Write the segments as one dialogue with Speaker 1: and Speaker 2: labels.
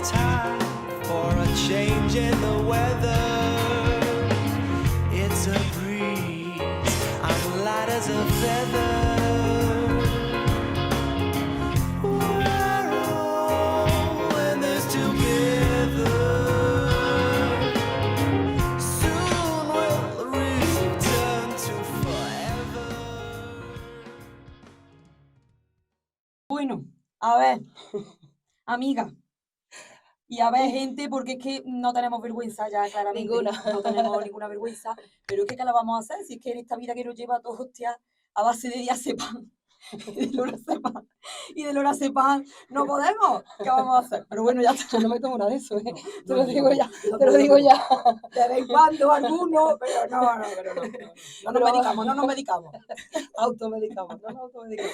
Speaker 1: time for a change in the weather. It's a breeze, I'm light as a feather. We're all in this together. Soon we'll return to forever.
Speaker 2: Bueno, a ver, amiga, y a ver, gente, porque es que no tenemos vergüenza ya, claramente.
Speaker 3: Ninguna.
Speaker 2: No tenemos ninguna vergüenza, pero es que ¿qué la vamos a hacer? Si es que en esta vida que nos lleva a todos, hostia, a base de diazepam y de lorazepam y de lorazepam, no podemos. ¿Qué vamos a hacer? Pero bueno, ya está.
Speaker 3: Yo no me tomo nada de eso, ¿eh? Te
Speaker 2: No,
Speaker 3: lo
Speaker 2: yo
Speaker 3: digo ya,
Speaker 2: tampoco,
Speaker 3: te lo
Speaker 2: yo
Speaker 3: digo
Speaker 2: tampoco.
Speaker 3: ya.
Speaker 2: De vez en cuando alguno, pero no. No nos
Speaker 3: Pero-
Speaker 2: medicamos, no nos medicamos.
Speaker 3: Automedicamos, no nos automedicamos.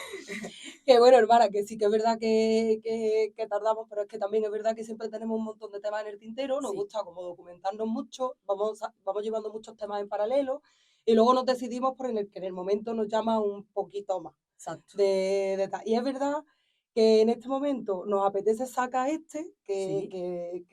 Speaker 3: Que bueno, hermana, que sí que es verdad que tardamos, pero es que también es verdad que siempre tenemos un montón de temas en el tintero, nos
Speaker 2: Sí.
Speaker 3: gusta como documentarnos mucho, vamos llevando muchos temas en paralelo y luego nos decidimos por el que en el momento nos llama un poquito más.
Speaker 2: Exacto.
Speaker 3: Y es verdad que en este momento nos apetece sacar
Speaker 2: Sí.
Speaker 3: que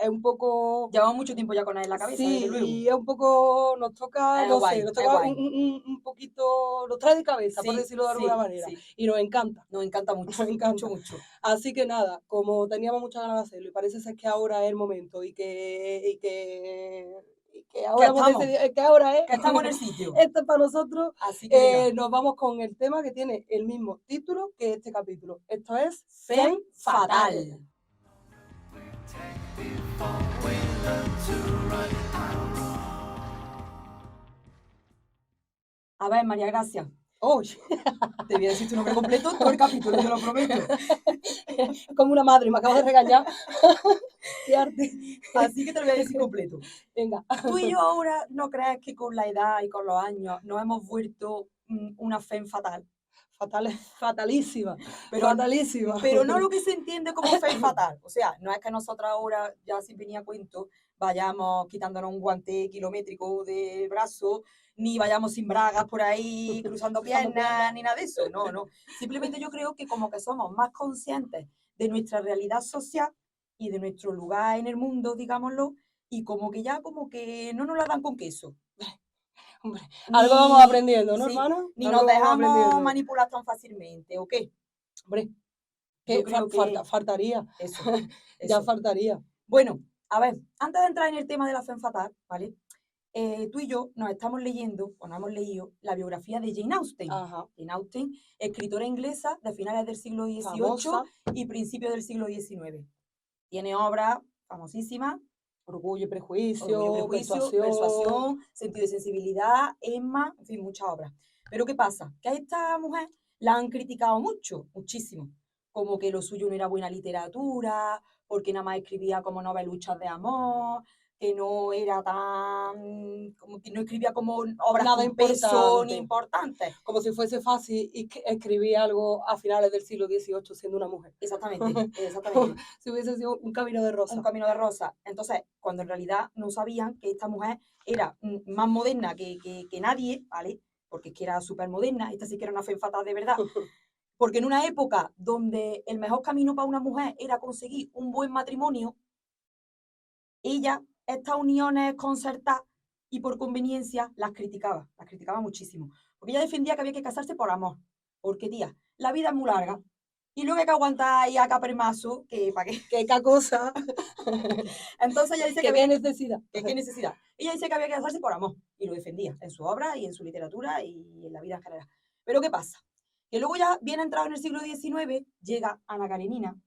Speaker 3: es un poco...
Speaker 2: Llevamos mucho tiempo ya con él en la cabeza, desde
Speaker 3: Sí,
Speaker 2: luego.
Speaker 3: y es un poco, nos toca,
Speaker 2: Es
Speaker 3: no
Speaker 2: guay,
Speaker 3: sé, nos
Speaker 2: es
Speaker 3: toca
Speaker 2: guay.
Speaker 3: un poquito, nos trae de cabeza, por
Speaker 2: Sí,
Speaker 3: decirlo de alguna
Speaker 2: sí,
Speaker 3: manera,
Speaker 2: sí.
Speaker 3: y nos encanta.
Speaker 2: Nos encanta mucho,
Speaker 3: Nos encanta.
Speaker 2: mucho.
Speaker 3: Así que nada, como teníamos muchas ganas de hacerlo y parece ser que ahora es el momento y que ahora hemos
Speaker 2: estamos.
Speaker 3: decidido, que ahora es,
Speaker 2: Que estamos en el sitio.
Speaker 3: esto es para nosotros,
Speaker 2: Así que venga.
Speaker 3: nos vamos con el tema que tiene el mismo título que este capítulo. Esto es
Speaker 2: Femme Fatal. A ver, María Gracia,
Speaker 3: ¡Oh!
Speaker 2: te voy a decir tu nombre completo todo el capítulo, te lo prometo.
Speaker 3: Como una madre, me acabo de regañar. ¡Qué arte!
Speaker 2: Así que te lo voy a decir completo.
Speaker 3: Venga.
Speaker 2: Tú y yo ahora, ¿no crees que con la edad y con los años nos hemos vuelto una femme fatal?
Speaker 3: Fatalísima,
Speaker 2: Pero-
Speaker 3: fatalísima.
Speaker 2: Pero no lo que se entiende como femme fatal. O sea, no es que nosotras ahora, ya sin venir a cuento, vayamos quitándonos un guante kilométrico de brazo, ni vayamos sin bragas por ahí, cruzando piernas, ni nada de eso. No. Simplemente yo creo que como que somos más conscientes de nuestra realidad social y de nuestro lugar en el mundo, digámoslo, y como que ya como que no nos la dan con queso.
Speaker 3: Hombre, algo vamos aprendiendo, ¿no,
Speaker 2: sí,
Speaker 3: hermana?
Speaker 2: Ni
Speaker 3: Algo
Speaker 2: nos
Speaker 3: vamos
Speaker 2: dejamos
Speaker 3: aprendiendo.
Speaker 2: manipular tan fácilmente, ¿o qué?
Speaker 3: Hombre,
Speaker 2: Yo
Speaker 3: que
Speaker 2: creo que
Speaker 3: faltaría.
Speaker 2: eso,
Speaker 3: Ya
Speaker 2: eso.
Speaker 3: faltaría.
Speaker 2: Bueno, a ver, antes de entrar en el tema de la femme fatal, ¿vale? Tú y yo nos estamos leyendo, o nos hemos leído, la biografía de Jane Austen.
Speaker 3: Ajá.
Speaker 2: Jane Austen, escritora inglesa de finales del siglo XVIII
Speaker 3: Famosa.
Speaker 2: y principios del siglo XIX. Tiene obras famosísimas:
Speaker 3: Orgullo y Prejuicio,
Speaker 2: Orgullo y Prejuicio, Persuasión, Sentido de Sensibilidad, Emma, en fin, muchas obras. Pero ¿qué pasa? Que a esta mujer la han criticado mucho, muchísimo. Como que lo suyo no era buena literatura, porque nada más escribía como noveluchas de amor, que no era tan... como que no escribía como obras
Speaker 3: Nada
Speaker 2: con peso
Speaker 3: importante.
Speaker 2: ni importantes.
Speaker 3: Como si fuese fácil y escribir algo a finales del siglo XVIII siendo una mujer.
Speaker 2: Exactamente.
Speaker 3: Si hubiese sido un camino de rosa.
Speaker 2: Un camino de rosa. Entonces, cuando en realidad no sabían que esta mujer era más moderna que nadie, ¿vale? Porque es que era súper moderna, esta sí que era una femme fatal de verdad. Porque en una época donde el mejor camino para una mujer era conseguir un buen matrimonio, ella, estas uniones concertadas y por conveniencia, las criticaba muchísimo. Porque ella defendía que había que casarse por amor. Porque, tía, la vida es muy larga. Y luego hay que aguantar ahí a capermazo, que para qué.
Speaker 3: ¿Qué cosa?
Speaker 2: Entonces ella dice
Speaker 3: ¿Qué
Speaker 2: había
Speaker 3: necesidad?
Speaker 2: ¿Qué necesidad? Ella dice que había que casarse por amor y lo defendía en su obra y en su literatura y en la vida en general. Pero ¿qué pasa? Que luego ya viene entrado en el siglo XIX, llega Ana Karenina,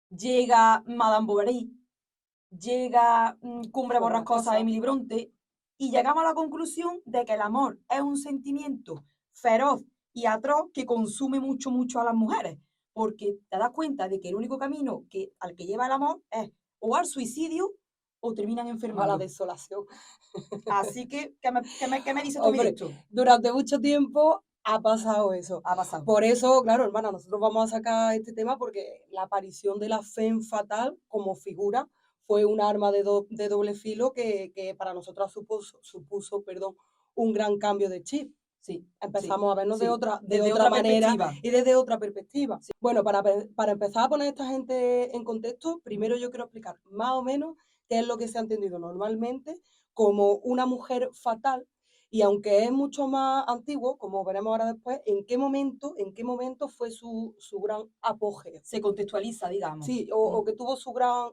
Speaker 2: llega Madame Bovary, llega Cumbre Borrascosa de Emily Bronte y llegamos a la conclusión de que el amor es un sentimiento feroz y atroz que consume mucho a las mujeres, porque te das cuenta de que el único camino al que lleva el amor es o al suicidio o terminan
Speaker 3: A la
Speaker 2: enfermando.
Speaker 3: desolación.
Speaker 2: Así que, ¿qué me dices tú de
Speaker 3: Hombre,
Speaker 2: esto?
Speaker 3: durante mucho tiempo ha pasado eso.
Speaker 2: Ha pasado.
Speaker 3: Por eso, claro, hermana, nosotros vamos a sacar este tema porque la aparición de la femme fatal como figura fue un arma de doble filo que para nosotras supuso un gran cambio de chip.
Speaker 2: Sí,
Speaker 3: Empezamos a vernos
Speaker 2: sí,
Speaker 3: de otra
Speaker 2: desde otra
Speaker 3: manera
Speaker 2: perspectiva.
Speaker 3: y desde otra perspectiva. Bueno, para empezar a poner a esta gente en contexto, primero yo quiero explicar más o menos qué es lo que se ha entendido normalmente como una mujer fatal, y aunque es mucho más antiguo, como veremos ahora después, en qué momento fue su gran apogeo.
Speaker 2: Se contextualiza, digamos.
Speaker 3: Sí, o que tuvo su gran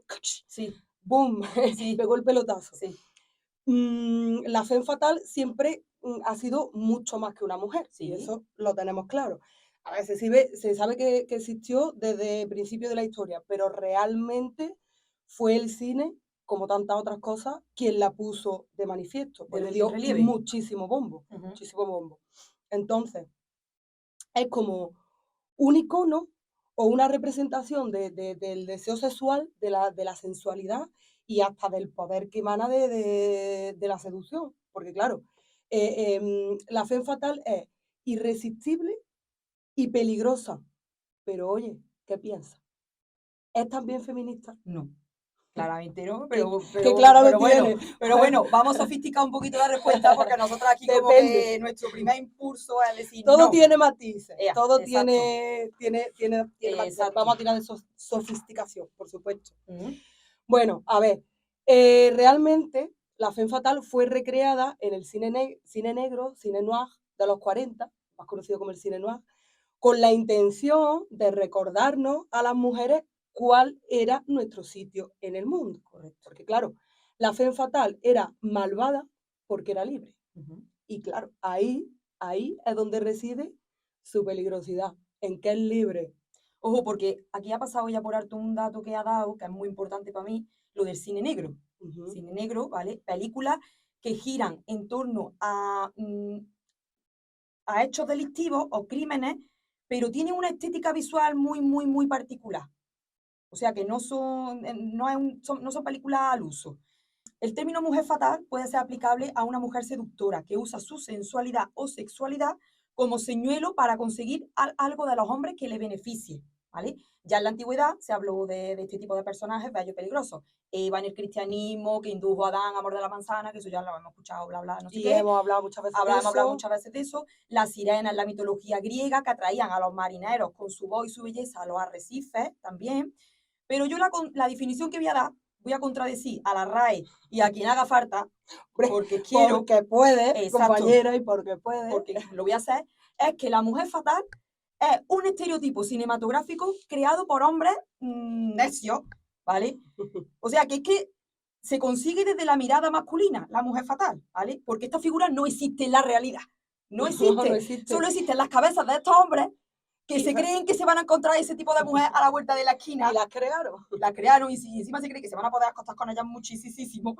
Speaker 2: Sí,
Speaker 3: boom,
Speaker 2: sí,
Speaker 3: pegó el pelotazo.
Speaker 2: sí,
Speaker 3: La femme fatal siempre ha sido mucho más que una mujer, y
Speaker 2: sí.
Speaker 3: eso lo tenemos claro. A ver, se sabe que existió desde el principio de la historia, pero realmente fue el cine, como tantas otras cosas, quien la puso de manifiesto, pues le
Speaker 2: En
Speaker 3: dio
Speaker 2: relieve.
Speaker 3: muchísimo bombo,
Speaker 2: Ujú.
Speaker 3: muchísimo bombo. Entonces, es como un icono o una representación del deseo sexual, de la sensualidad y hasta del poder que emana de la seducción. Porque claro, la femme fatal es irresistible y peligrosa. Pero oye, ¿qué piensas? ¿Es también feminista?
Speaker 2: No, claramente no,
Speaker 3: ¿Qué clara lo
Speaker 2: bueno,
Speaker 3: tiene?
Speaker 2: pero bueno, vamos a sofisticar un poquito la respuesta porque nosotros aquí como
Speaker 3: Depende.
Speaker 2: que nuestro primer impulso es decir
Speaker 3: Todo
Speaker 2: no.
Speaker 3: tiene matices,
Speaker 2: Ea,
Speaker 3: todo
Speaker 2: exacto.
Speaker 3: tiene matices.
Speaker 2: Exacto.
Speaker 3: Vamos a tirar de sofisticación, por supuesto.
Speaker 2: Ujú.
Speaker 3: Bueno, a ver, realmente la femme fatal fue recreada en el cine negro, cine noir de los 40, más conocido como el cine noir, con la intención de recordarnos a las mujeres cuál era nuestro sitio en el mundo.
Speaker 2: Correcto.
Speaker 3: Porque claro, la femme fatal era malvada porque era libre.
Speaker 2: Ujú.
Speaker 3: Y claro, ahí es donde reside su peligrosidad, en que es libre.
Speaker 2: Ojo, porque aquí ha pasado ya por alto un dato que ha dado, que es muy importante para mí, lo del cine negro.
Speaker 3: Ujú.
Speaker 2: Cine negro, ¿vale? Películas que giran en torno a hechos delictivos o crímenes, pero tienen una estética visual muy, muy, muy particular. O sea que no son, no son películas al uso. El término mujer fatal puede ser aplicable a una mujer seductora que usa su sensualidad o sexualidad como señuelo para conseguir algo de los hombres que le beneficie, ¿vale? Ya en la antigüedad se habló de este tipo de personajes bellos y peligrosos. Eva en el cristianismo, que indujo a Adán a morder la manzana, que eso ya lo hemos escuchado, bla, bla, no sé
Speaker 3: Y
Speaker 2: qué.
Speaker 3: hemos hablado muchas veces de
Speaker 2: Hemos hablado
Speaker 3: eso.
Speaker 2: muchas veces de eso. Las sirenas en la mitología griega que atraían a los marineros con su voz y su belleza a los arrecifes también. Pero yo la definición que voy a dar, voy a contradecir a la RAE y a quien haga falta, porque quiero,
Speaker 3: Porque puede,
Speaker 2: exacto,
Speaker 3: compañera, y porque puede.
Speaker 2: porque lo voy a hacer, es que la mujer fatal es un estereotipo cinematográfico creado por hombres necios, ¿vale? O sea, que es que se consigue desde la mirada masculina, la mujer fatal, ¿vale? Porque esta figura no existe en la realidad. No existe.
Speaker 3: No existe.
Speaker 2: Solo existen las cabezas de estos hombres que
Speaker 3: Y
Speaker 2: se creen que se van a encontrar ese tipo de mujer a la vuelta de la esquina.
Speaker 3: Y las crearon.
Speaker 2: La crearon y encima se cree que se van a poder acostar con ellas muchísimo.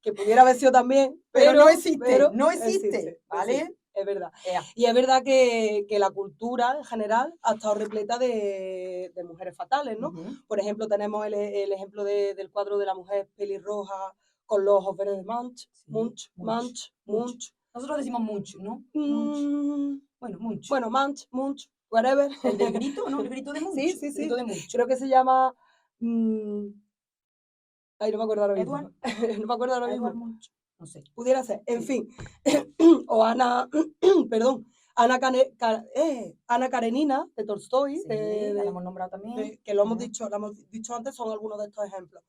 Speaker 3: Que pudiera haber sido también,
Speaker 2: Pero no existe,
Speaker 3: pero
Speaker 2: no existe, ¿vale?
Speaker 3: existe, es verdad.
Speaker 2: Ea.
Speaker 3: Y es verdad que la cultura en general ha estado repleta de mujeres fatales, ¿no?
Speaker 2: Ujú.
Speaker 3: Por ejemplo, tenemos el ejemplo del cuadro de la mujer pelirroja con los ojos verdes de Munch,
Speaker 2: Sí,
Speaker 3: Munch,
Speaker 2: Munch,
Speaker 3: Munch,
Speaker 2: Munch.
Speaker 3: Munch.
Speaker 2: Nosotros decimos Munch, ¿no? Munch.
Speaker 3: Mm,
Speaker 2: Bueno, Munch.
Speaker 3: Bueno, Munch, whatever.
Speaker 2: El del grito, ¿no? El grito de Munch.
Speaker 3: Sí, sí,
Speaker 2: El
Speaker 3: sí.
Speaker 2: grito de Munch.
Speaker 3: Creo que se llama... Ay, no me acuerdo ahora mismo.
Speaker 2: Edward.
Speaker 3: No me acuerdo ahora
Speaker 2: Edward
Speaker 3: mismo.
Speaker 2: Munch. No sé.
Speaker 3: Pudiera ser, en
Speaker 2: Sí.
Speaker 3: fin. O Ana, perdón, Ana Karenina de Tolstoy,
Speaker 2: Sí, la hemos nombrado también.
Speaker 3: que lo hemos
Speaker 2: Ujú.
Speaker 3: dicho antes, son algunos de estos ejemplos.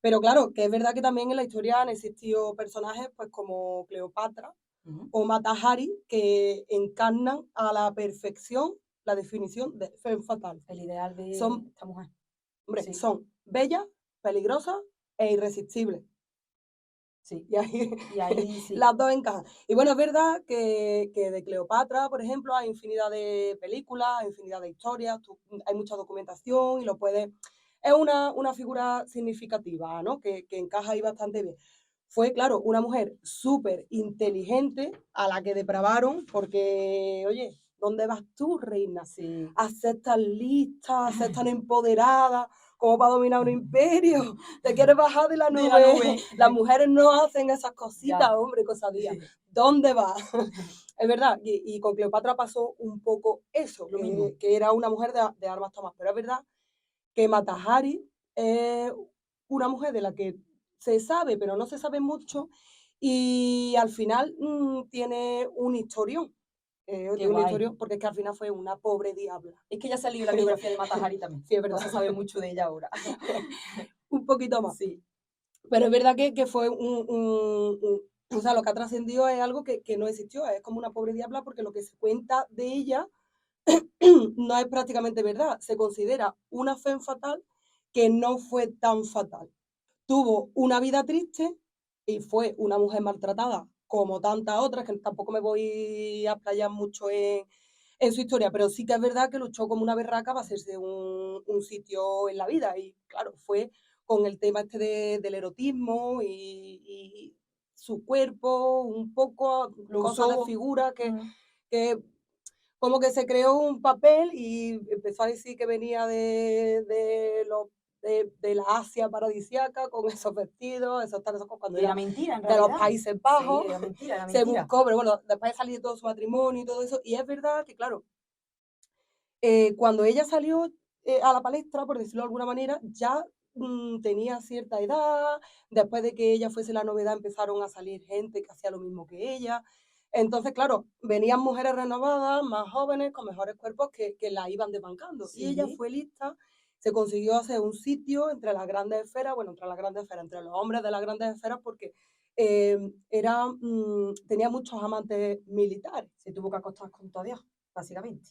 Speaker 3: Pero claro, que es verdad que también en la historia han existido personajes pues como Cleopatra
Speaker 2: Ujú.
Speaker 3: o Mata Hari que encarnan a la perfección la definición de femme fatal.
Speaker 2: El ideal de
Speaker 3: Son,
Speaker 2: esta mujer.
Speaker 3: hombre,
Speaker 2: Sí.
Speaker 3: son bellas, peligrosas e irresistibles.
Speaker 2: Sí.
Speaker 3: Y ahí,
Speaker 2: Y ahí sí.
Speaker 3: las dos encajan. Y bueno, es verdad que de Cleopatra, por ejemplo, hay infinidad de películas, hay infinidad de historias, hay mucha documentación y lo puedes... Es una figura significativa, ¿no? Que encaja ahí bastante bien. Fue, claro, una mujer súper inteligente a la que depravaron porque, oye, ¿dónde vas tú, reina?
Speaker 2: Sí.
Speaker 3: A ser tan lista, a ser tan empoderada, como para dominar un imperio. Te quieres bajar de la
Speaker 2: De
Speaker 3: nube.
Speaker 2: la nube.
Speaker 3: Las mujeres no hacen esas cositas,
Speaker 2: Ya.
Speaker 3: hombre, cosadías. ¿Dónde vas? Es verdad, y con Cleopatra pasó un poco eso,
Speaker 2: Lo mismo.
Speaker 3: que era una mujer de armas tomadas. Pero es verdad que Mata Hari es una mujer de la que se sabe, pero no se sabe mucho, Y al final tiene un historión.
Speaker 2: Qué
Speaker 3: Tiene un
Speaker 2: guay.
Speaker 3: historión porque es que al final fue una pobre diabla.
Speaker 2: Es que ya salió la biografía de Mata Hari también.
Speaker 3: Sí, es
Speaker 2: No
Speaker 3: verdad.
Speaker 2: se sabe mucho de ella ahora.
Speaker 3: Un poquito más.
Speaker 2: Sí.
Speaker 3: Pero es verdad que fue o sea, lo que ha trascendido es algo que no existió, es como una pobre diabla porque lo que se cuenta de ella no es prácticamente verdad. Se considera una femme fatal que no fue tan fatal. Tuvo una vida triste y fue una mujer maltratada como tantas otras, que tampoco me voy a explayar mucho en su historia, pero sí que es verdad que luchó como una berraca para hacerse un sitio en la vida. Y claro, fue con el tema este del erotismo y su cuerpo, un poco
Speaker 2: Lo
Speaker 3: cosas de
Speaker 2: usó.
Speaker 3: figura
Speaker 2: Mm.
Speaker 3: que como que se creó un papel y empezó a decir que venía de la Asia paradisíaca con esos vestidos, esos tales cosas, cuando
Speaker 2: Y era
Speaker 3: era
Speaker 2: mentira, en
Speaker 3: de los
Speaker 2: realidad.
Speaker 3: Países
Speaker 2: Sí,
Speaker 3: Bajos.
Speaker 2: era mentira, era
Speaker 3: Se
Speaker 2: mentira.
Speaker 3: buscó, pero bueno, después de salir de todo su matrimonio y todo eso, y es verdad que, claro, cuando ella salió a la palestra, por decirlo de alguna manera, ya tenía cierta edad, después de que ella fuese la novedad empezaron a salir gente que hacía lo mismo que ella. Entonces, claro, venían mujeres renovadas, más jóvenes, con mejores cuerpos que la iban desbancando. Y ella
Speaker 2: Sí.
Speaker 3: fue lista, se consiguió hacer un sitio entre las grandes esferas, bueno, entre los hombres de las grandes esferas, porque tenía muchos amantes militares.
Speaker 2: Se tuvo que acostar con todo Dios, básicamente.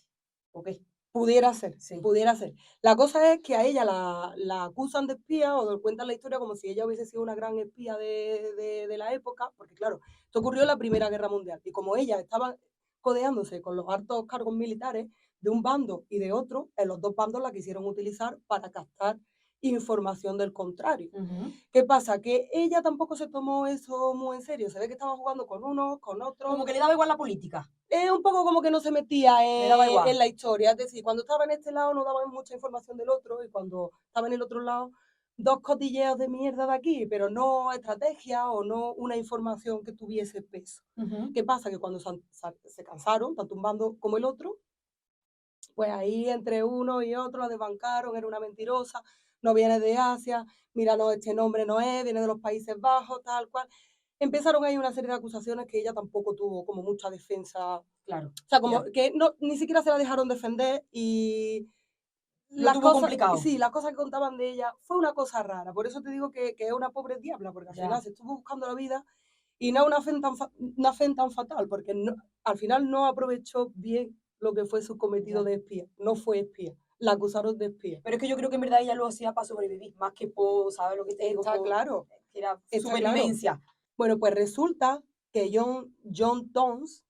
Speaker 2: ¿O qué?
Speaker 3: Pudiera ser,
Speaker 2: Sí.
Speaker 3: pudiera ser. La cosa es que a ella la acusan de espía o cuentan la historia como si ella hubiese sido una gran espía de la época, porque claro, esto ocurrió en la Primera Guerra Mundial y como ella estaba codeándose con los altos cargos militares de un bando y de otro, en los dos bandos la quisieron utilizar para captar información del contrario.
Speaker 2: Ujú.
Speaker 3: ¿Qué pasa? Que ella tampoco se tomó eso muy en serio, se ve que estaba jugando con unos, con otros.
Speaker 2: Como que le daba igual la política.
Speaker 3: Es un poco como que no se metía
Speaker 2: Le daba igual.
Speaker 3: en la historia, es decir, cuando estaba en este lado no daba mucha información del otro y cuando estaba en el otro lado, dos cotilleos de mierda de aquí, pero no estrategia o no una información que tuviese peso.
Speaker 2: Ujú.
Speaker 3: ¿Qué pasa? Que cuando se cansaron, tanto un bando como el otro, pues ahí entre uno y otro la desbancaron, era una mentirosa, no viene de Asia, mira, no, este nombre no es, viene de los Países Bajos, tal cual. Empezaron ahí una serie de acusaciones que ella tampoco tuvo como mucha defensa.
Speaker 2: Claro.
Speaker 3: O sea, como
Speaker 2: Ya.
Speaker 3: que no, ni siquiera se la dejaron defender y
Speaker 2: Lo
Speaker 3: las
Speaker 2: tuvo
Speaker 3: cosas,
Speaker 2: complicado.
Speaker 3: sí, las cosas que contaban de ella fue una cosa rara. Por eso te digo que es una pobre diabla, porque al
Speaker 2: Ya.
Speaker 3: final se estuvo buscando la vida y no una fe una fe tan fatal, porque al final no aprovechó bien lo que fue su cometido
Speaker 2: Ya.
Speaker 3: de espía. No fue espía, la acusaron de espía.
Speaker 2: Pero es que yo creo que en verdad ella lo hacía para sobrevivir, más que por, ¿sabes lo que te digo?
Speaker 3: Está claro,
Speaker 2: Que era
Speaker 3: está claro.
Speaker 2: supervivencia.
Speaker 3: Bueno, pues resulta que John Tones,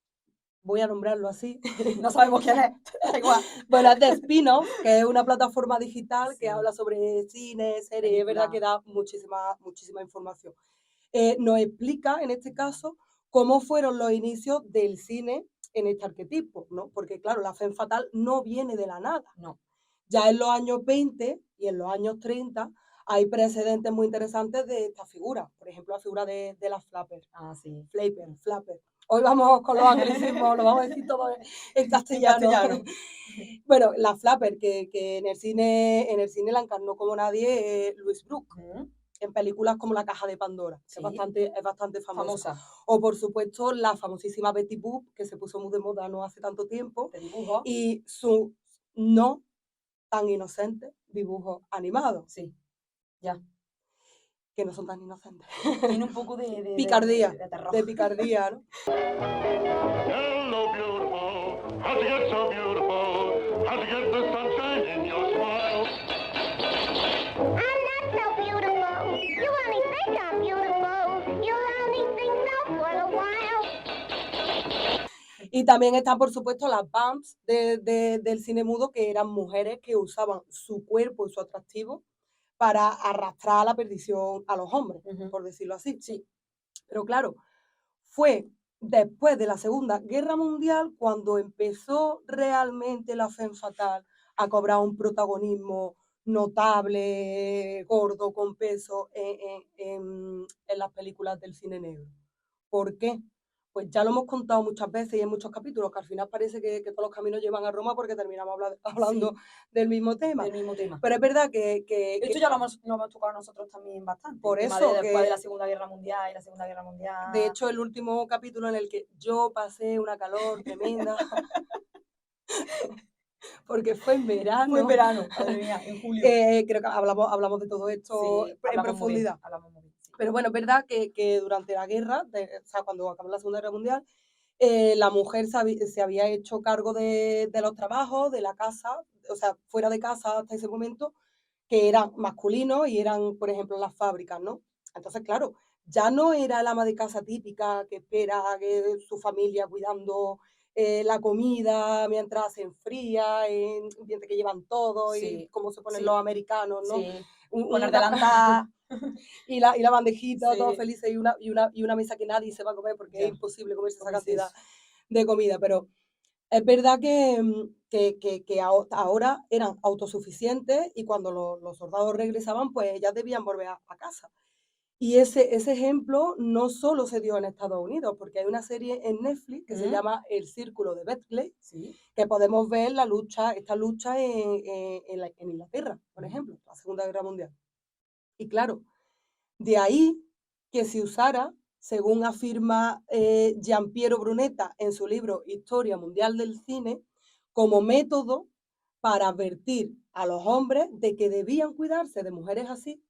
Speaker 3: voy a nombrarlo así,
Speaker 2: No sabemos quién es. Da igual.
Speaker 3: bueno, es de Spin-off, que es una plataforma digital
Speaker 2: Sí.
Speaker 3: que habla sobre cine, series, es verdad
Speaker 2: Película.
Speaker 3: que da muchísima información. Nos explica, en este caso, cómo fueron los inicios del cine en este arquetipo, ¿no? Porque, claro, la femme fatal no viene de la nada.
Speaker 2: No.
Speaker 3: Ya en los años 20 y en los años 30 hay precedentes muy interesantes de esta figura. Por ejemplo, la figura de la flapper.
Speaker 2: Ah, sí.
Speaker 3: Flapper. Hoy vamos con los anglicismos, lo vamos a decir todo en castellano.
Speaker 2: castellano.
Speaker 3: Bueno, la flapper que en el cine la encarnó como nadie Louise Brooke,
Speaker 2: Ujú.
Speaker 3: en películas como La Caja de Pandora, que
Speaker 2: Sí.
Speaker 3: es bastante famosa.
Speaker 2: Famosa.
Speaker 3: O por supuesto la famosísima Betty Boop, que se puso muy de moda no hace tanto tiempo,
Speaker 2: De dibujo.
Speaker 3: y su no tan inocente dibujo animado,
Speaker 2: Sí. Ya.
Speaker 3: que no son tan inocentes.
Speaker 2: Tiene un poco de
Speaker 3: Picardía,
Speaker 2: de terror.
Speaker 3: de picardía, ¿no?
Speaker 4: Hello, beautiful. How'd you get so beautiful? How'd you get the sunshine in your smile?
Speaker 5: I'm not so beautiful. You only think I'm beautiful. You'll only think so for a while.
Speaker 3: Y también están, por supuesto, las vamps del cine mudo, que eran mujeres que usaban su cuerpo y su atractivo para arrastrar a la perdición a los hombres,
Speaker 2: Ujú.
Speaker 3: por decirlo así.
Speaker 2: Sí.
Speaker 3: Pero claro, fue después de la Segunda Guerra Mundial cuando empezó realmente la femme fatal a cobrar un protagonismo notable, gordo, con peso en las películas del cine negro. ¿Por qué? pues ya lo hemos contado muchas veces y en muchos capítulos, que al final parece que todos los caminos llevan a Roma porque terminamos hablando del mismo tema.
Speaker 2: Del mismo tema.
Speaker 3: Pero es verdad que
Speaker 2: Esto ya lo hemos tocado nosotros también bastante.
Speaker 3: Por
Speaker 2: el tema
Speaker 3: eso
Speaker 2: de después
Speaker 3: que-
Speaker 2: de la Segunda Guerra Mundial y la Segunda Guerra Mundial.
Speaker 3: de hecho el último capítulo en el que yo pasé una calor tremenda, porque fue en verano,
Speaker 2: fue en verano, madre mía, en julio.
Speaker 3: creo que hablamos de todo esto
Speaker 2: Sí,
Speaker 3: en
Speaker 2: hablamos muy bien,
Speaker 3: profundidad.
Speaker 2: hablamos muy bien, sí.
Speaker 3: Pero bueno, es verdad que durante la guerra, o sea, cuando acabó la Segunda Guerra Mundial, la mujer se había hecho cargo de los trabajos, de la casa, o sea, fuera de casa hasta ese momento, que eran masculinos y eran, por ejemplo, las fábricas, ¿no? Entonces, claro, ya no era el ama de casa típica que espera que su familia cuidando la comida mientras se enfría, mientras que llevan todo y
Speaker 2: Sí,
Speaker 3: cómo se ponen
Speaker 2: sí,
Speaker 3: los americanos, ¿no?
Speaker 2: Sí,
Speaker 3: Un-
Speaker 2: poner
Speaker 3: una-
Speaker 2: delantal.
Speaker 3: y la bandejita, todos
Speaker 2: Sí.
Speaker 3: felices, y una mesa que nadie se va a comer porque
Speaker 2: Ya,
Speaker 3: es imposible comerse esa
Speaker 2: comerse
Speaker 3: cantidad
Speaker 2: eso.
Speaker 3: de comida. Pero es verdad que ahora eran autosuficientes y cuando los soldados regresaban, pues ellas debían volver a casa. Y ese ejemplo no solo se dio en Estados Unidos, porque hay una serie en Netflix que se
Speaker 2: ¿Mm?
Speaker 3: llama El Círculo de Bexley,
Speaker 2: Sí.
Speaker 3: que podemos ver esta lucha en Inglaterra, por ejemplo, la Segunda Guerra Mundial. Y claro, de ahí que se usara, según afirma Giampiero Brunetta en su libro Historia Mundial del Cine, como método para advertir a los hombres de que debían cuidarse de mujeres así,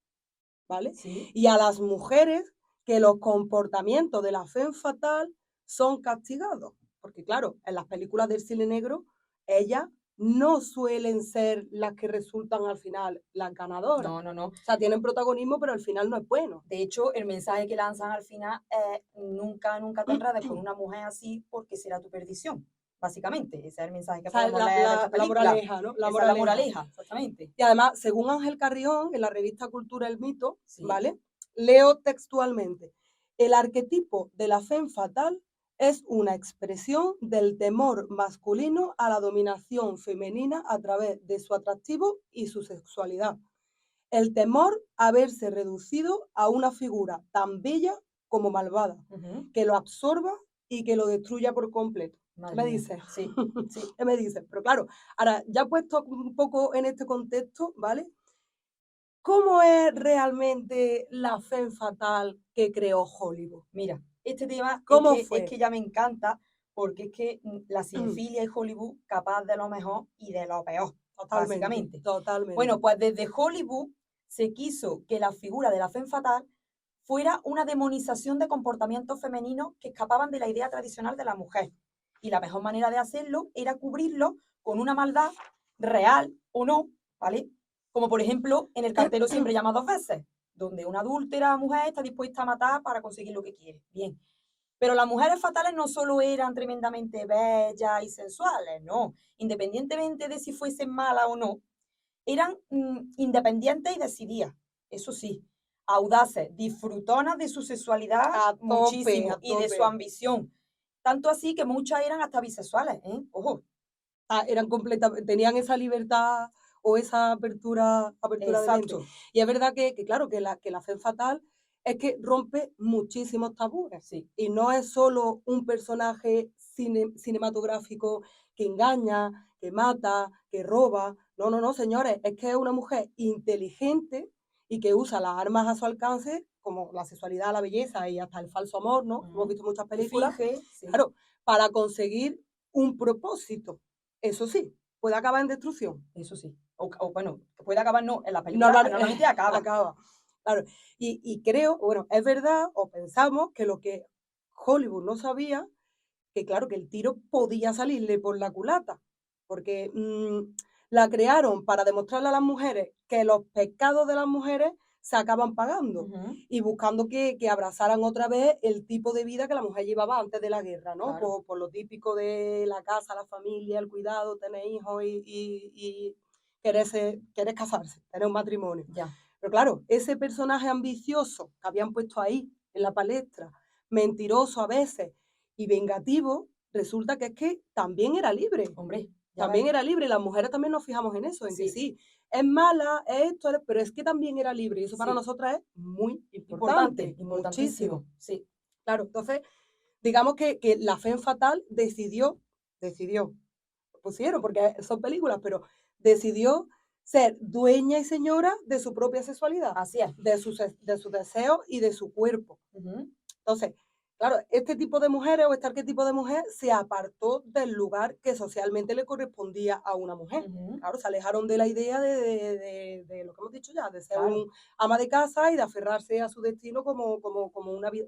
Speaker 3: ¿vale?
Speaker 2: Sí.
Speaker 3: Y a las mujeres que los comportamientos de la femme fatale son castigados. Porque claro, en las películas del cine negro, ellas no suelen ser las que resultan al final las ganadoras.
Speaker 2: No, no, no.
Speaker 3: O sea, tienen protagonismo, pero al final no es bueno.
Speaker 2: De hecho, el mensaje que lanzan al final es nunca te enredes con una mujer así porque será tu perdición. Básicamente, ese es el mensaje que
Speaker 3: O sea,
Speaker 2: podemos leer de esta
Speaker 3: la
Speaker 2: película.
Speaker 3: moraleja, ¿no?
Speaker 2: Esa es la moraleja, exactamente.
Speaker 3: Y además, según Ángel Carrión, en la revista Cultura El Mito,
Speaker 2: Sí.
Speaker 3: ¿vale? Leo textualmente: el arquetipo de la femme fatale es una expresión del temor masculino a la dominación femenina a través de su atractivo y su sexualidad. El temor a verse reducido a una figura tan bella como malvada,
Speaker 2: Ujú.
Speaker 3: que lo absorba y que lo destruya por completo.
Speaker 2: Madre
Speaker 3: ¿Qué me
Speaker 2: mía.
Speaker 3: dices?
Speaker 2: Sí, sí.
Speaker 3: ¿Qué me dices? Pero claro, ahora ya puesto un poco en este contexto, ¿vale? ¿Cómo es realmente la femme fatale que creó Hollywood?
Speaker 2: Mira, este tema
Speaker 3: ¿Cómo
Speaker 2: es
Speaker 3: fue?
Speaker 2: que ya me encanta porque es que la cinefilia y Hollywood capaz de lo mejor y de lo peor, básicamente.
Speaker 3: Totalmente.
Speaker 2: Bueno, pues desde Hollywood se quiso que la figura de la femme fatale fuera una demonización de comportamientos femeninos que escapaban de la idea tradicional de la mujer. Y la mejor manera de hacerlo era cubrirlo con una maldad real o no, ¿vale? Como por ejemplo en el cartero Siempre llama dos veces, donde una adúltera mujer está dispuesta a matar para conseguir lo que quiere. Bien. Pero las mujeres fatales no solo eran tremendamente bellas y sensuales, no. Independientemente de si fuesen malas o no, eran independientes y decididas, eso sí, audaces, disfrutonas de su sexualidad
Speaker 3: A tope,
Speaker 2: muchísimo
Speaker 3: a
Speaker 2: y de su
Speaker 3: tope.
Speaker 2: ambición. Tanto así que muchas eran hasta bisexuales, ¿eh? Ojo.
Speaker 3: Eran tenían esa libertad o esa apertura de mente.
Speaker 2: Exacto.
Speaker 3: Y es verdad que claro, que la femme fatale es que rompe muchísimos tabúes.
Speaker 2: Sí.
Speaker 3: Y no es solo un personaje cinematográfico que engaña, que mata, que roba. No, no, no, señores, es que es una mujer inteligente y que usa las armas a su alcance, como la sexualidad, la belleza y hasta el falso amor, ¿no? Hemos visto muchas películas.
Speaker 2: Finge, sí.
Speaker 3: Claro, para conseguir un propósito. Eso sí, puede acabar en destrucción.
Speaker 2: Eso sí. O bueno, puede acabar, no, en la película normalmente acaba.
Speaker 3: Claro. Y creo, bueno, es verdad, o pensamos que lo que Hollywood no sabía, que claro, que el tiro podía salirle por la culata, porque la crearon para demostrarle a las mujeres que los pecados de las mujeres se acaban pagando
Speaker 2: Ujú.
Speaker 3: y buscando que abrazaran otra vez el tipo de vida que la mujer llevaba antes de la guerra, ¿no?
Speaker 2: Claro.
Speaker 3: Por lo típico de la casa, la familia, el cuidado, tener hijos y querer casarse, tener un matrimonio.
Speaker 2: Ya.
Speaker 3: Pero claro, ese personaje ambicioso que habían puesto ahí en la palestra, mentiroso a veces y vengativo, resulta que es que también era libre.
Speaker 2: Hombre, ya
Speaker 3: También
Speaker 2: ves.
Speaker 3: era libre. Las mujeres también nos fijamos en eso, en que
Speaker 2: Sí.
Speaker 3: sí, es mala, es esto, pero es que también era libre. Y eso para
Speaker 2: Sí.
Speaker 3: nosotras es muy importante, muchísimo.
Speaker 2: Importantísimo. Sí.
Speaker 3: Claro, entonces, digamos que la femme fatale decidió, pusieron, porque son películas, pero decidió ser dueña y señora de su propia sexualidad,
Speaker 2: Así es.
Speaker 3: de sus deseos y de su cuerpo.
Speaker 2: Ujú.
Speaker 3: Entonces, claro, este tipo de mujeres o este arquetipo de mujer se apartó del lugar que socialmente le correspondía a una mujer.
Speaker 2: Ujú.
Speaker 3: Claro, se alejaron de la idea de lo que hemos dicho ya, de ser
Speaker 2: Claro.
Speaker 3: un ama de casa y de aferrarse a su destino como una vida,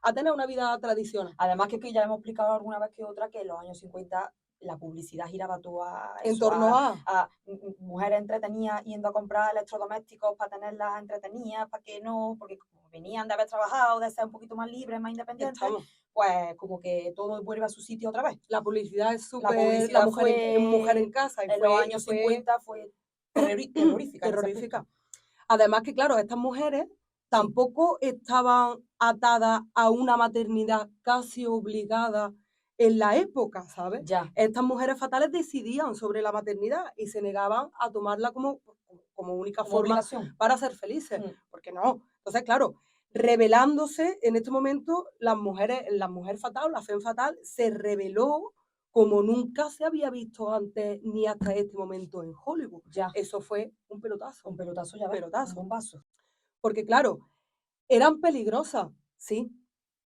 Speaker 3: a tener una vida tradicional.
Speaker 2: Además que ya hemos explicado alguna vez que otra que en los años 50 la publicidad giraba toda
Speaker 3: En
Speaker 2: eso,
Speaker 3: torno a
Speaker 2: mujeres entretenidas yendo a comprar electrodomésticos para tenerlas entretenidas, para que no, porque como venían de haber trabajado, de ser un poquito más libres, más independientes,
Speaker 3: estamos.
Speaker 2: pues como que todo vuelve a su sitio otra vez.
Speaker 3: La publicidad es
Speaker 2: La
Speaker 3: súper,
Speaker 2: publicidad
Speaker 3: mujer en casa, y
Speaker 2: en los
Speaker 3: fue,
Speaker 2: años 50 fue terrorífica. en ese
Speaker 3: terrorífica.
Speaker 2: aspecto.
Speaker 3: Además que, claro, estas mujeres tampoco estaban atadas a una maternidad casi obligada en la época, ¿sabes?
Speaker 2: Ya,
Speaker 3: Estas mujeres fatales decidían sobre la maternidad y se negaban a tomarla como única
Speaker 2: como
Speaker 3: forma
Speaker 2: obligación.
Speaker 3: para ser felices,
Speaker 2: Mm.
Speaker 3: porque no. Entonces, claro, rebelándose en este momento, la mujer fatal, la femme fatal, se rebeló como nunca se había visto antes ni hasta este momento en Hollywood.
Speaker 2: Ya,
Speaker 3: Eso fue un pelotazo.
Speaker 2: un pelotazo ya ves,
Speaker 3: pelotazo.
Speaker 2: un bombazo.
Speaker 3: Porque claro, eran peligrosas, sí,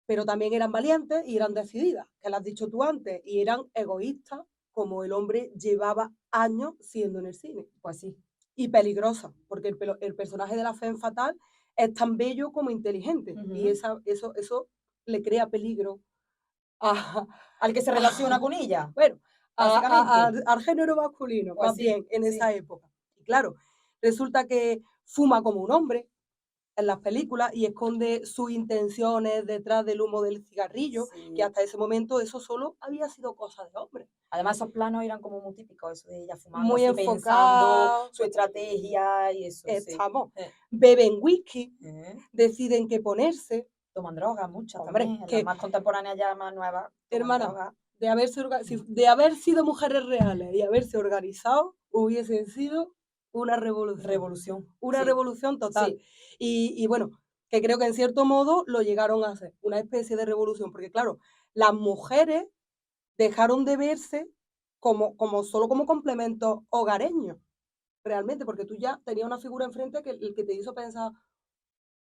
Speaker 3: pero también eran valientes y eran decididas, que lo has dicho tú antes, y eran egoístas, como el hombre llevaba años siendo en el cine.
Speaker 2: Pues sí.
Speaker 3: Y peligrosas, porque el personaje de la femme fatal es tan bello como inteligente, y
Speaker 2: Ujú.
Speaker 3: eso le crea peligro a,
Speaker 2: Al que se relaciona con ella,
Speaker 3: bueno,
Speaker 2: básicamente.
Speaker 3: al género masculino,
Speaker 2: Pues
Speaker 3: más
Speaker 2: sí,
Speaker 3: bien, en
Speaker 2: sí.
Speaker 3: esa época. Y claro, resulta que fuma como un hombre en las películas y esconde sus intenciones detrás del humo del cigarrillo,
Speaker 2: Sí.
Speaker 3: que hasta ese momento eso solo había sido cosa de hombre.
Speaker 2: Además, esos planos eran como muy típicos, eso de ella fumando,
Speaker 3: Muy
Speaker 2: así pensando
Speaker 3: enfocado,
Speaker 2: su estrategia y eso, sí.
Speaker 3: estamos,
Speaker 2: Eh,
Speaker 3: beben whisky,
Speaker 2: eh.
Speaker 3: deciden qué ponerse.
Speaker 2: Toman drogas, muchas
Speaker 3: Hombre,
Speaker 2: también.
Speaker 3: que-
Speaker 2: Las más contemporáneas ya más nuevas toman
Speaker 3: Hermana,
Speaker 2: drogas.
Speaker 3: de haber sido mujeres reales y haberse organizado, hubiesen sido una revolución.
Speaker 2: Revolución.
Speaker 3: Una
Speaker 2: sí.
Speaker 3: revolución total.
Speaker 2: Sí.
Speaker 3: Y bueno, que creo que en cierto modo lo llegaron a hacer, una especie de revolución, porque claro, las mujeres dejaron de verse solo como complementos hogareños, realmente, porque tú ya tenías una figura enfrente que el que te hizo pensar,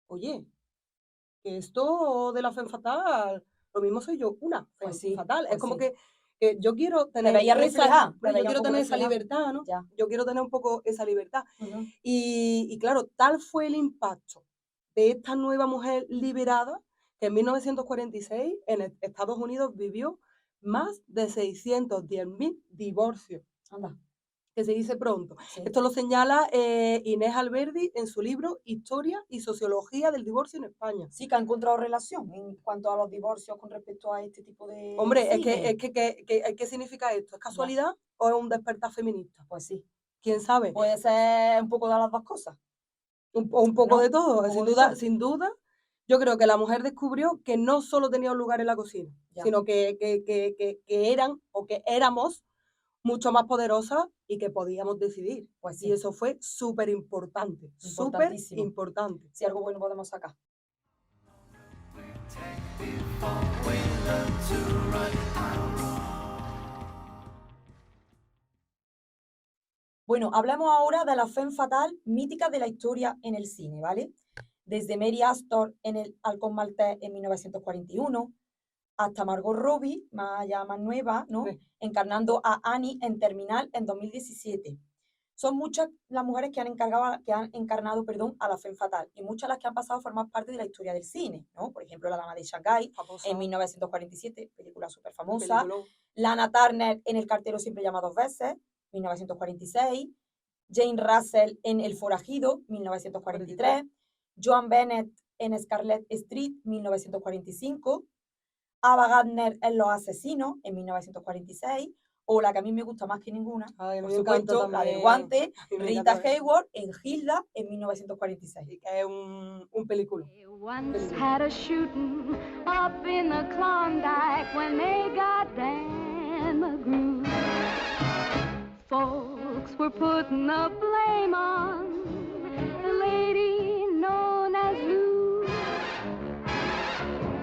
Speaker 3: oye, que esto de la femme fatal, lo mismo soy yo, una femme
Speaker 2: Pues sí,
Speaker 3: fatal. Es
Speaker 2: pues
Speaker 3: como
Speaker 2: sí.
Speaker 3: que yo quiero
Speaker 2: Te
Speaker 3: tener
Speaker 2: veía
Speaker 3: esa,
Speaker 2: reflejada.
Speaker 3: hombre, yo quiero tener esa libertad, ¿no?
Speaker 2: Ya.
Speaker 3: Yo quiero tener un poco esa libertad.
Speaker 2: Ujú.
Speaker 3: Y claro, tal fue el impacto de esta nueva mujer liberada que en 1946 en Estados Unidos vivió más de 610.000 divorcios,
Speaker 2: Anda.
Speaker 3: que se dice pronto.
Speaker 2: Sí.
Speaker 3: Esto lo señala Inés Alberdi en su libro Historia y Sociología del Divorcio en España.
Speaker 2: Sí que ha encontrado relación en cuanto a los divorcios con respecto a este tipo de
Speaker 3: Hombre,
Speaker 2: cine.
Speaker 3: ¿qué significa esto? ¿Es casualidad o es un despertar feminista?
Speaker 2: Pues sí.
Speaker 3: ¿Quién sabe?
Speaker 2: Puede ser un poco de las dos cosas.
Speaker 3: Un poco
Speaker 2: ¿no?
Speaker 3: de todo,
Speaker 2: Un poco
Speaker 3: sin
Speaker 2: de
Speaker 3: duda,
Speaker 2: todo.
Speaker 3: sin duda. Yo creo que la mujer descubrió que no solo tenía un lugar en la cocina,
Speaker 2: Ya.
Speaker 3: sino que eran o que éramos mucho más poderosas y que podíamos decidir.
Speaker 2: Pues
Speaker 3: Y
Speaker 2: sí,
Speaker 3: eso fue súper importante, súper
Speaker 2: importantísimo.
Speaker 3: importante.
Speaker 2: Si algo bueno podemos sacar. Bueno, hablemos ahora de la femme fatal mítica de la historia en el cine, ¿vale? Desde Mary Astor en El Halcón Maltés en 1941, hasta Margot Robbie, ya más nueva, ¿no?
Speaker 3: Sí.
Speaker 2: Encarnando a Annie en Terminal en 2017. Son muchas las mujeres que han encarnado a la femme fatal y muchas las que han pasado a formar parte de la historia del cine, ¿no? Por ejemplo, La Dama de Shanghái
Speaker 3: Famosa,
Speaker 2: en 1947, película súper famosa.
Speaker 3: peliculón.
Speaker 2: Lana Turner en El cartero siempre llama dos veces, 1946. Jane Russell en El forajido, 1943. Joan Bennett en Scarlet Street, 1945. Ava Gardner en Los asesinos, en 1946. O la que a mí me gusta más que ninguna,
Speaker 3: Ay,
Speaker 2: por
Speaker 3: me encanta
Speaker 2: supuesto, la del
Speaker 3: también.
Speaker 2: guante,
Speaker 3: A mí me
Speaker 2: Rita
Speaker 3: encanta también.
Speaker 2: Hayworth en Hilda, en 1946.
Speaker 3: Y que es un película.
Speaker 6: They once had a shooting up in the Klondike when they got Dan McGrew. Folks were putting the blame on the lady known as Lou.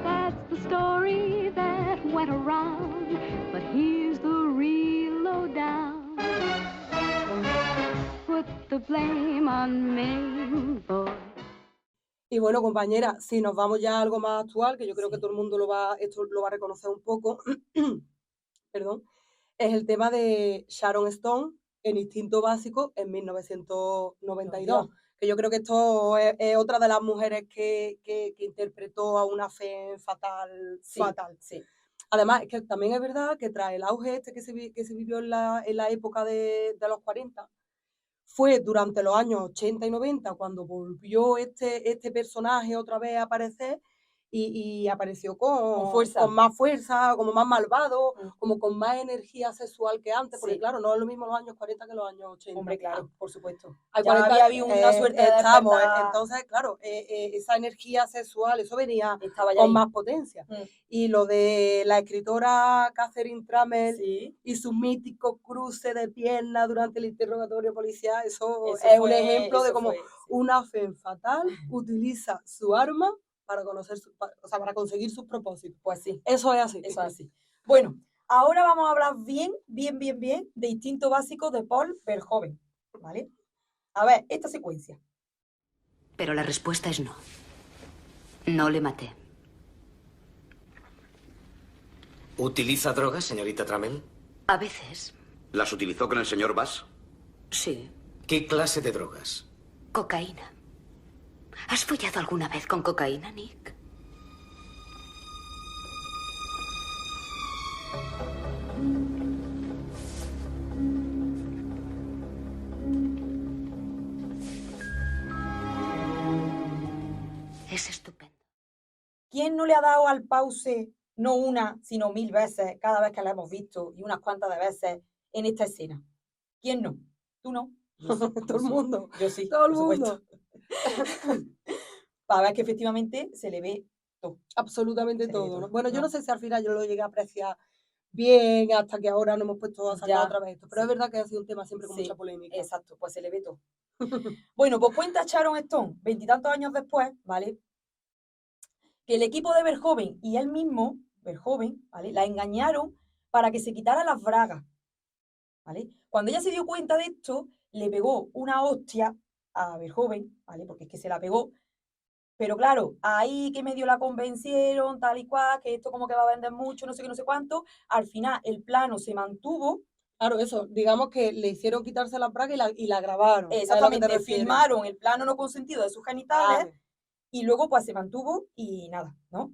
Speaker 6: That's the story that unnamed boy.
Speaker 3: Y bueno, compañera, si nos vamos ya a algo más actual, que yo creo que
Speaker 2: Sí.
Speaker 3: todo el mundo esto lo va a reconocer un poco, perdón, es el tema de Sharon Stone en Instinto Básico en 1992. Que yo creo que esto es otra de las mujeres que interpretó a una femme fatal.
Speaker 2: Sí,
Speaker 3: fatal.
Speaker 2: sí.
Speaker 3: Además, es que también es verdad que tras el auge este que se vivió en la época de los 40, fue durante los años 80 y 90 cuando volvió este personaje otra vez a aparecer y apareció
Speaker 2: Con fuerza.
Speaker 3: con más fuerza, como más malvado,
Speaker 2: Mm.
Speaker 3: como con más energía sexual que antes, porque
Speaker 2: Sí.
Speaker 3: claro, no es lo mismo los años 40 que los años 80.
Speaker 2: Hombre, claro, por supuesto.
Speaker 3: Hay
Speaker 2: Ya
Speaker 3: 40,
Speaker 2: había habido una suerte de
Speaker 3: estamos,
Speaker 2: despertar.
Speaker 3: entonces, claro, esa energía sexual, eso venía
Speaker 2: Estaba ya
Speaker 3: con
Speaker 2: ahí.
Speaker 3: más potencia.
Speaker 2: Mm.
Speaker 3: Y lo de la escritora Catherine Tramell
Speaker 2: Sí,
Speaker 3: y su mítico cruce de piernas durante el interrogatorio policial, eso
Speaker 2: eso
Speaker 3: es un
Speaker 2: fue-
Speaker 3: ejemplo de
Speaker 2: eso
Speaker 3: cómo
Speaker 2: fue, sí.
Speaker 3: una femme fatal utiliza su arma para para conseguir sus propósitos.
Speaker 2: Pues sí,
Speaker 3: Eso es así.
Speaker 2: eso es así. Bueno, ahora vamos a hablar bien de Instinto Básico de Paul Verhoeven, ¿vale? A ver, esta secuencia.
Speaker 7: Pero la respuesta es no. No le maté.
Speaker 8: ¿Utiliza drogas, señorita Trammell?
Speaker 7: A veces,
Speaker 9: ¿Las utilizó con el señor Bass?
Speaker 7: sí.
Speaker 8: ¿Qué clase de drogas?
Speaker 7: Cocaína. ¿Has follado alguna vez con cocaína, Nick? Es estupendo.
Speaker 2: ¿Quién no le ha dado al pause, no una, sino 1000 veces, cada vez que la hemos visto, y unas cuantas de veces en esta escena? ¿Quién no? ¿Tú no? Yo sí,
Speaker 3: Todo el
Speaker 2: yo sí.
Speaker 3: mundo.
Speaker 2: Yo sí,
Speaker 3: Todo el
Speaker 2: por supuesto.
Speaker 3: mundo.
Speaker 2: Para ver que efectivamente se le ve todo.
Speaker 3: Absolutamente
Speaker 2: Se le ve
Speaker 3: todo, ¿no?
Speaker 2: todo,
Speaker 3: Bueno, yo
Speaker 2: ¿no?
Speaker 3: no sé si al final yo lo llegué a apreciar bien hasta que ahora nos hemos puesto a sacar
Speaker 2: Ya,
Speaker 3: otra vez esto, pero
Speaker 2: sí.
Speaker 3: es verdad que ha sido un tema siempre con
Speaker 2: Sí,
Speaker 3: mucha polémica.
Speaker 2: Exacto, pues se le ve todo. Bueno, pues cuenta Sharon Stone, 20 y tantos años después, ¿vale? Que el equipo de Verhoeven y él mismo, Verhoeven, ¿vale? La engañaron para que se quitara las bragas, ¿vale? Cuando ella se dio cuenta de esto, le pegó una hostia a Verhoeven, ¿vale? Porque es que se la pegó. Pero claro, ahí que medio la convencieron, tal y cual, que esto como que va a vender mucho, no sé qué, no sé cuánto. Al final el plano se mantuvo.
Speaker 3: Claro, eso, digamos que le hicieron quitarse la braga y la grabaron. ¿sabes a lo que te
Speaker 2: Exactamente,
Speaker 3: refieres?
Speaker 2: filmaron el plano no consentido de sus genitales.
Speaker 3: Vale.
Speaker 2: Y luego pues se mantuvo y nada, ¿no?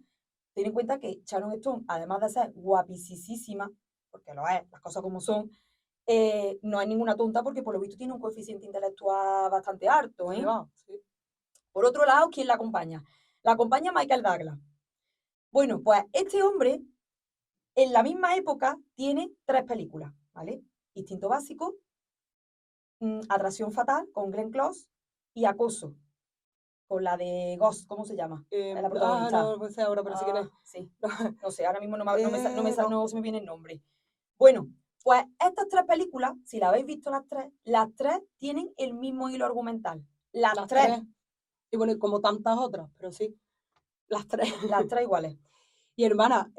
Speaker 2: Ten en cuenta que Sharon Stone, además de ser guapísima, porque lo es, las cosas como son, no es ninguna tonta porque por lo visto tiene un coeficiente intelectual bastante alto,
Speaker 3: Ahí
Speaker 2: ¿eh?
Speaker 3: va, sí.
Speaker 2: Por otro lado, ¿quién la acompaña? La acompaña Michael Douglas. Bueno, pues este hombre, en la misma época, tiene 3 películas, ¿vale? Instinto Básico, Atracción Fatal, con Glenn Close, y Acoso, con la de Ghost, ¿cómo se llama? Es la protagonista.
Speaker 3: No sé ahora, pero sí que
Speaker 2: Ah, sí. No sé, ahora mismo no se me viene el nombre. Bueno, pues estas 3 películas, si las habéis visto las 3 tienen el mismo hilo argumental. Las
Speaker 3: las
Speaker 2: 3,
Speaker 3: tres. Y bueno, y como tantas otras, pero sí, las 3.
Speaker 2: las 3 iguales.
Speaker 3: Y hermana,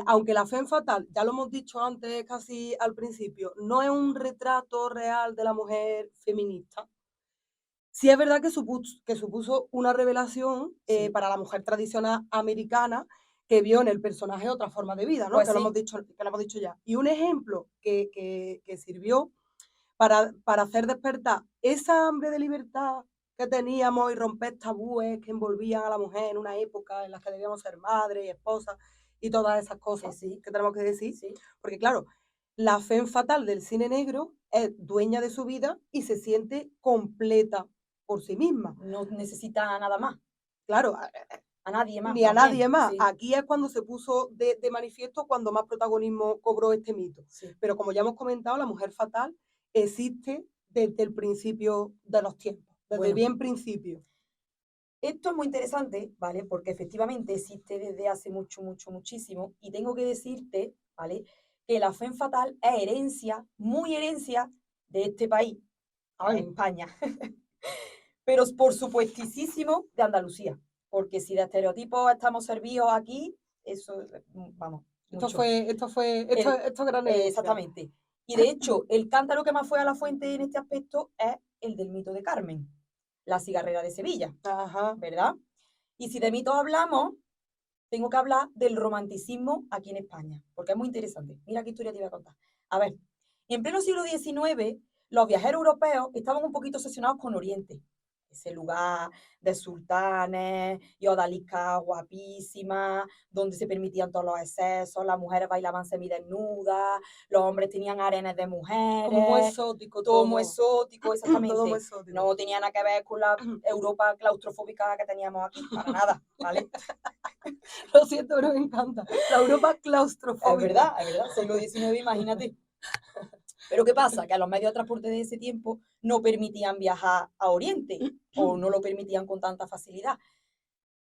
Speaker 3: aunque la femme fatal, ya lo hemos dicho antes casi al principio, no es un retrato real de la mujer feminista, sí es verdad que supuso una revelación
Speaker 2: Sí.
Speaker 3: para la mujer tradicional americana que vio en el personaje otra forma de vida, ¿no?
Speaker 2: Pues
Speaker 3: que
Speaker 2: sí.
Speaker 3: lo hemos dicho ya. Y un ejemplo que sirvió para hacer despertar esa hambre de libertad que teníamos y romper tabúes que envolvían a la mujer en una época en la que debíamos ser madre y esposa y todas esas cosas
Speaker 2: sí.
Speaker 3: que tenemos que decir.
Speaker 2: Sí.
Speaker 3: Porque claro, la femme fatal del cine negro es dueña de su vida y se siente completa por sí misma.
Speaker 2: No necesita nada más,
Speaker 3: Claro,
Speaker 2: a nadie más.
Speaker 3: ni a
Speaker 2: también,
Speaker 3: nadie más.
Speaker 2: sí,
Speaker 3: Aquí es cuando se puso de manifiesto, cuando más protagonismo cobró este mito.
Speaker 2: sí.
Speaker 3: Pero como ya hemos comentado, la mujer fatal existe desde el principio de los tiempos, desde
Speaker 2: Bueno.
Speaker 3: bien principio.
Speaker 2: Esto es muy interesante, ¿vale? Porque efectivamente existe desde hace muchísimo. Y tengo que decirte, ¿vale? Que la femme fatal es herencia, muy herencia de este país,
Speaker 3: Ay.
Speaker 2: España. Pero por supuestísimo de Andalucía. Porque si de estereotipos estamos servidos aquí, eso, vamos, mucho.
Speaker 3: Esto es gran herencia.
Speaker 2: Exactamente. Y de hecho, el cántaro que más fue a la fuente en este aspecto es el del mito de Carmen, la cigarrera de Sevilla,
Speaker 3: Ajá.
Speaker 2: ¿verdad? Y si de mitos hablamos, tengo que hablar del romanticismo aquí en España, porque es muy interesante. Mira qué historia te voy a contar. A ver, en pleno siglo XIX, los viajeros europeos estaban un poquito obsesionados con Oriente, ese lugar de sultanes y odaliscas guapísimas, donde se permitían todos los excesos, las mujeres bailaban semidesnudas, los hombres tenían arenas de
Speaker 3: Como muy
Speaker 2: mujeres,
Speaker 3: exótico
Speaker 2: todo muy
Speaker 3: todo.
Speaker 2: exótico,
Speaker 3: Todo
Speaker 2: exactamente.
Speaker 3: muy exótico.
Speaker 2: No tenía nada que ver con la Europa claustrofóbica que teníamos aquí, para nada, ¿vale?
Speaker 3: Lo siento, pero me encanta. La Europa claustrofóbica.
Speaker 2: Es verdad, siglo XIX, imagínate. Pero ¿qué pasa? Que a los medios de transporte de ese tiempo no permitían viajar a Oriente o no lo permitían con tanta facilidad.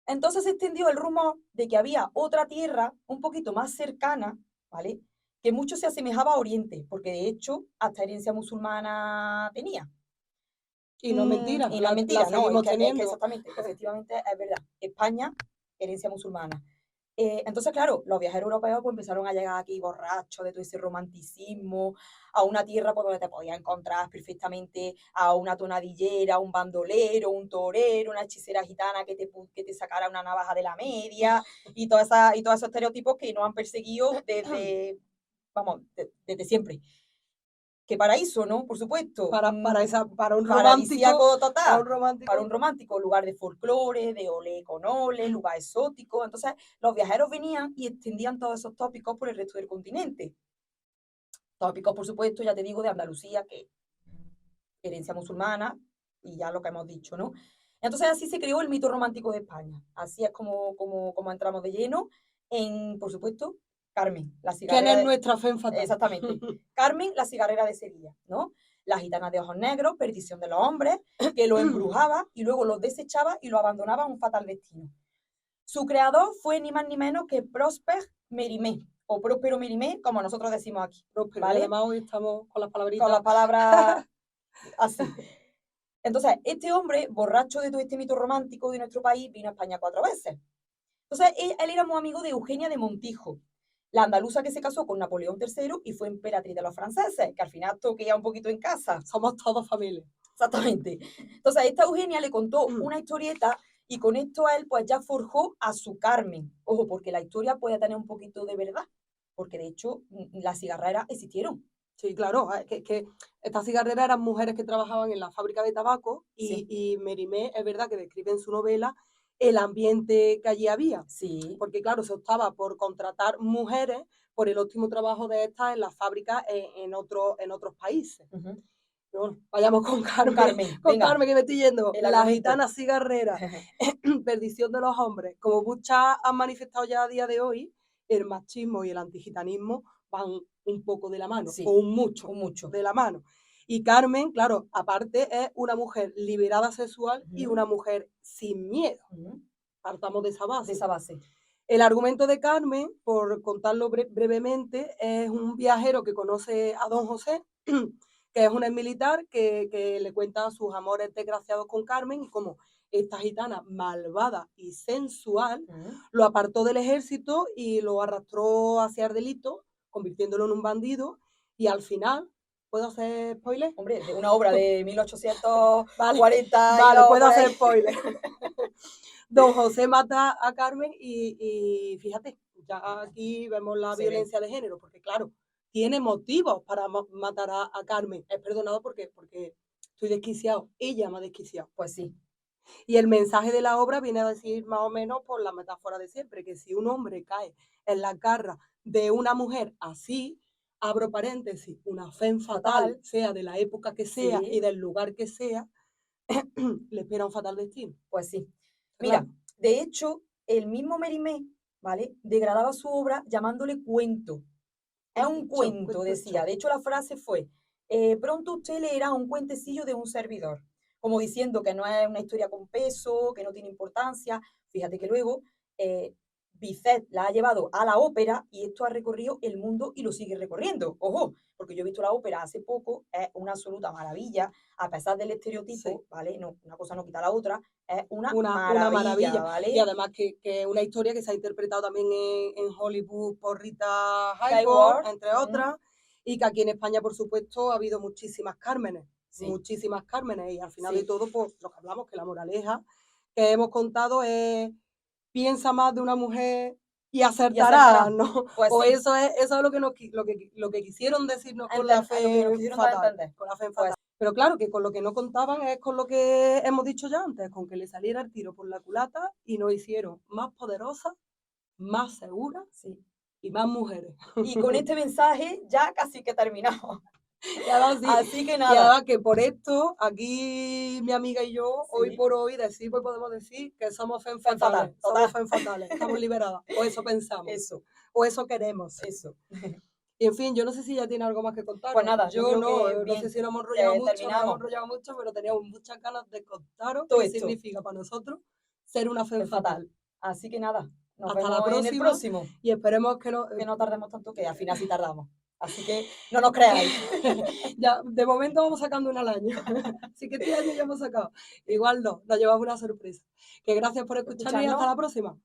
Speaker 2: Entonces se extendió el rumor de que había otra tierra un poquito más cercana, ¿vale? Que mucho se asemejaba a Oriente, porque de hecho hasta herencia musulmana tenía.
Speaker 3: Y no es mentira.
Speaker 2: Y no es mentira,
Speaker 3: la
Speaker 2: no,
Speaker 3: seguimos
Speaker 2: es que
Speaker 3: teniendo.
Speaker 2: exactamente, efectivamente es verdad. España, herencia musulmana. Entonces, claro, los viajeros europeos pues, empezaron a llegar aquí borrachos de todo ese romanticismo, a una tierra por donde te podías encontrar perfectamente a una tonadillera, un bandolero, un torero, una hechicera gitana que te sacara una navaja de la media y todos esos estereotipos que nos han perseguido desde, vamos, desde siempre. Qué paraíso, ¿no? Por supuesto.
Speaker 3: Para un romántico.
Speaker 2: Paradisíaco total.
Speaker 3: Para un romántico.
Speaker 2: Para un romántico, lugar de folclore, de olé con ole, lugar exótico. Entonces, los viajeros venían y extendían todos esos tópicos por el resto del continente. Tópicos, por supuesto, ya te digo, de Andalucía, que herencia musulmana, y ya lo que hemos dicho, ¿no? Entonces, así se creó el mito romántico de España. Así es como entramos de lleno en, por supuesto, Carmen, la cigarrera.
Speaker 3: ¿Quién es nuestra femme fatal?
Speaker 2: Exactamente. Carmen, la cigarrera de Sevilla, ¿no? La gitana de ojos negros, perdición de los hombres, que lo embrujaba y luego los desechaba y lo abandonaba a un fatal destino. Su creador fue ni más ni menos que Prosper Mérimée, o Próspero Mérimée, como nosotros decimos aquí.
Speaker 3: Próspero,
Speaker 2: ¿vale?
Speaker 3: además hoy estamos con las palabritas.
Speaker 2: Con las palabras así. Entonces, este hombre, borracho de todo este mito romántico de nuestro país, vino a España 4 veces. Entonces, él era muy amigo de Eugenia de Montijo, la andaluza que se casó con Napoleón III y fue emperatriz de los franceses, que al final toquea un poquito en casa.
Speaker 3: Somos todos familia.
Speaker 2: Exactamente. Entonces, esta Eugenia le contó una historieta y con esto él pues ya forjó a su Carmen. Ojo, porque la historia puede tener un poquito de verdad, porque de hecho las cigarreras existieron.
Speaker 3: Sí, claro, que estas cigarreras eran mujeres que trabajaban en la fábrica de tabaco
Speaker 2: Sí.
Speaker 3: y Mérimée es verdad que describe en su novela el ambiente que allí había.
Speaker 2: Sí.
Speaker 3: Porque claro, se optaba por contratar mujeres por el óptimo trabajo de estas en las fábricas en otros países.
Speaker 2: Ujú.
Speaker 3: Pero bueno, vayamos con Carmen.
Speaker 2: Con
Speaker 3: Con
Speaker 2: venga.
Speaker 3: Carmen, que me estoy yendo.
Speaker 2: El
Speaker 3: La
Speaker 2: argumento.
Speaker 3: gitana cigarrera, perdición de los hombres. Como muchas han manifestado ya a día de hoy, el machismo y el antigitanismo van un poco de la mano,
Speaker 2: Sí,
Speaker 3: o un mucho
Speaker 2: mucho.
Speaker 3: de la mano. Y Carmen, claro, aparte es una mujer liberada sexual y
Speaker 2: Ujú.
Speaker 3: una mujer sin miedo.
Speaker 2: Ujú.
Speaker 3: Partamos de esa base.
Speaker 2: De esa base.
Speaker 3: El argumento de Carmen, por contarlo brevemente, es un viajero que conoce a don José, que es un exmilitar que le cuenta sus amores desgraciados con Carmen y cómo esta gitana malvada y sensual
Speaker 2: Ujú.
Speaker 3: lo apartó del ejército y lo arrastró hacia el delito, convirtiéndolo en un bandido, y al final, ¿puedo hacer spoiler?
Speaker 2: Hombre, de una obra de 1840
Speaker 3: Vale, puedo
Speaker 2: por ahí.
Speaker 3: hacer spoiler. Don José mata a Carmen y fíjate, ya aquí vemos la
Speaker 2: Se ve.
Speaker 3: violencia de género, porque claro, tiene motivos para matar a Carmen. Es perdonado porque estoy desquiciado, ella me ha desquiciado.
Speaker 2: Pues sí.
Speaker 3: Y el mensaje de la obra viene a decir más o menos por la metáfora de siempre, que si un hombre cae en la garra de una mujer así, abro paréntesis, una femme fatal,
Speaker 2: Fatal.
Speaker 3: sea de la época que sea
Speaker 2: Sí.
Speaker 3: y del lugar que sea, le espera un fatal destino.
Speaker 2: Pues sí. Mira,
Speaker 3: Claro.
Speaker 2: de hecho, el mismo Mérimée, ¿vale? Degradaba su obra llamándole cuento. Es un cuento, decía. De hecho, la frase fue, pronto usted leerá un cuentecillo de un servidor. Como diciendo que no es una historia con peso, que no tiene importancia. Fíjate que luego Bizet la ha llevado a la ópera y esto ha recorrido el mundo y lo sigue recorriendo. Ojo, porque yo he visto la ópera hace poco, es una absoluta maravilla, a pesar del estereotipo,
Speaker 3: Sí.
Speaker 2: ¿vale? No, una cosa no quita la otra, es una
Speaker 3: Una
Speaker 2: maravilla,
Speaker 3: maravilla.
Speaker 2: ¿vale?
Speaker 3: Y además que es una historia que se ha interpretado también en Hollywood por Rita
Speaker 2: Hayworth,
Speaker 3: Hayworth, entre otras, y que aquí en España, por supuesto, ha habido muchísimas Cármenes.
Speaker 2: Sí.
Speaker 3: muchísimas Cármenes y al final
Speaker 2: Sí.
Speaker 3: de todo, pues lo que hablamos, que la moraleja que hemos contado es piensa más de una mujer y acertará,
Speaker 2: acertará.
Speaker 3: ¿no?
Speaker 2: Pues
Speaker 3: O
Speaker 2: sí.
Speaker 3: eso es lo que, lo que quisieron decirnos con la
Speaker 2: Lo que nos
Speaker 3: fe
Speaker 2: quisieron dar a
Speaker 3: fatal.
Speaker 2: entender.
Speaker 3: Con la fe
Speaker 2: Pues
Speaker 3: fatal. Pero claro, que con lo que no contaban es con lo que hemos dicho ya antes, con que le saliera el tiro por la culata y nos hicieron más poderosas, más seguras
Speaker 2: Sí.
Speaker 3: y más mujeres.
Speaker 2: Y con este mensaje ya casi que terminamos.
Speaker 3: Y además, sí,
Speaker 2: Así que
Speaker 3: y
Speaker 2: nada.
Speaker 3: además que por esto, aquí mi amiga y yo, hoy
Speaker 2: Sí.
Speaker 3: por hoy, podemos decir que somos fen
Speaker 2: Fen fatal,
Speaker 3: fatales.
Speaker 2: total.
Speaker 3: Somos fen fatales, estamos liberadas. O eso pensamos.
Speaker 2: Eso,
Speaker 3: O eso queremos.
Speaker 2: eso.
Speaker 3: Y en fin, yo no sé si ya tiene algo más que contar.
Speaker 2: Pues nada, yo creo
Speaker 3: no,
Speaker 2: que
Speaker 3: no
Speaker 2: bien,
Speaker 3: sé si nos hemos enrollado mucho, no nos
Speaker 2: terminamos.
Speaker 3: hemos enrollado mucho, pero teníamos muchas ganas de contaros
Speaker 2: Todo
Speaker 3: qué
Speaker 2: esto.
Speaker 3: significa para nosotros ser una fen
Speaker 2: Es
Speaker 3: fatal.
Speaker 2: fatal. Así que nada, nos
Speaker 3: Hasta la
Speaker 2: vemos en el
Speaker 3: próxima.
Speaker 2: próximo.
Speaker 3: Y esperemos que
Speaker 2: No tardemos tanto, que al final sí tardamos. Así que no nos creáis.
Speaker 3: ya, de momento vamos sacando una al año. Así que este año ya hemos sacado. Igual no, nos llevamos una sorpresa. Que gracias por escucharnos y hasta
Speaker 2: Escucharnos.
Speaker 3: la próxima.